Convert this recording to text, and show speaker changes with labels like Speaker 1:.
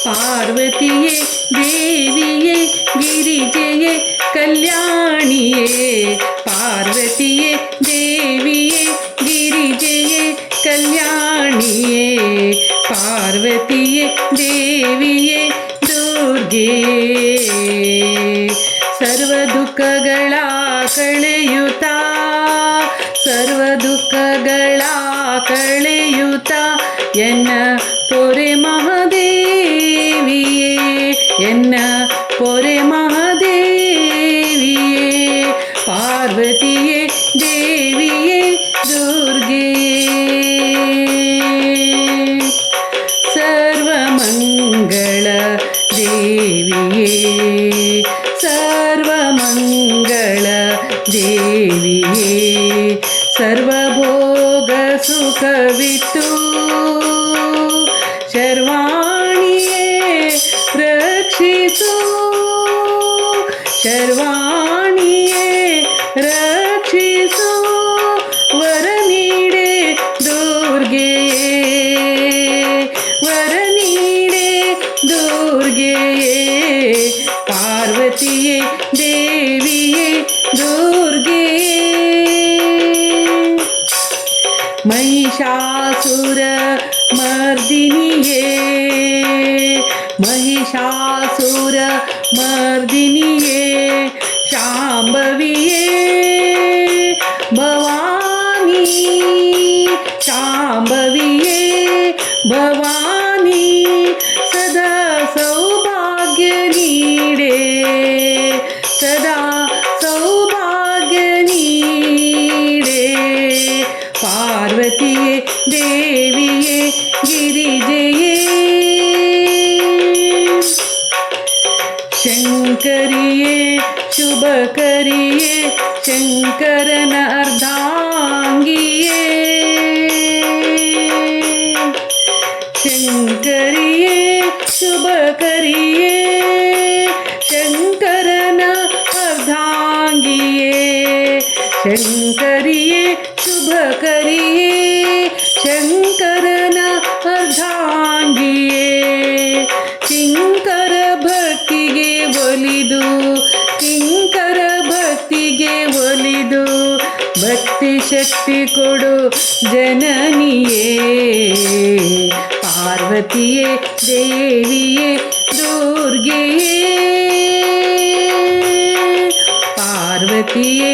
Speaker 1: ಪಾರ್ವತಿಯೇ ದೇವಿಯೇ ಗಿರಿಜೆಯೇ ಕಲ್ಯಾಣಿಯೇ ಪಾರ್ವತಿಯೇ ದೇವಿಯೇ ಗಿರಿಜೆಯೇ ಕಲ್ಯಾಣಿಯೇ ಪಾರ್ವತಿಯೇ ದೇವಿಯೇ ದುರ್ಗೆ ಸರ್ವ ದುಃಖಗಳ ಕಳೆಯುತ್ತ ಸರ್ವ ದುಃಖಗಳ ಕಳೆಯುತ್ತ ಎನ್ನ ಪೊರೆ ಮಹಾದೇವಿಯೇ ಎನ್ನ ಪೊರೆ ಮಹಾದೇವಿಯೇ ಪಾರ್ವತಿಯೇ ದೇವಿಯೇ ದುರ್ಗೆ ಸರ್ವಮಂಗಳ ದೇವಿಯೇ ಸರ್ವಮಂಗಳ ದೇವಿಯೇ ಸರ್ವಭೋಗ ಸುಖವಿತ್ತು ಶರ್ವಾಣಿಯೇ ರಕ್ಷಿಸು ಶರ್ವಾಣಿಯೇ ರಕ್ಷಿಸು ವರ ನೀಡೆ ದುರ್ಗೆಯೇ ವರ ನೀಡೆ ದುರ್ಗೆಯೇ ಪಾರ್ವತಿಯೇ ದೇವಿಯೇ ದುರ್ಗೆಯೇ महिषासुर मर्दिनिये महिषासुर मर्दिनिये शाम्भविये भवानी शाम्भविये भवानी सदा सौभाग्य नीडे सदा सौभाग्य नीडे पार्वतिये देविये गिरिजये शंकरिये शुभकरिये शंकरन अर्धांगिये शंकरिये शुभकरिये शंकरन अर्धांगिये शंकरिये शुभकरिये शंकरन अर्धांगिये किंकर भक्तिगे ಒಲಿದು ಕಿಂಕರ ಭಕ್ತಿಗೆ ಒಲಿದು ಭಕ್ತಿ ಶಕ್ತಿ ಕೊಡು ಜನನಿಯೇ ಪಾರ್ವತಿಯೇ ದೇವಿಯೇ ದುರ್ಗೆಯೇ ಪಾರ್ವತಿಯೇ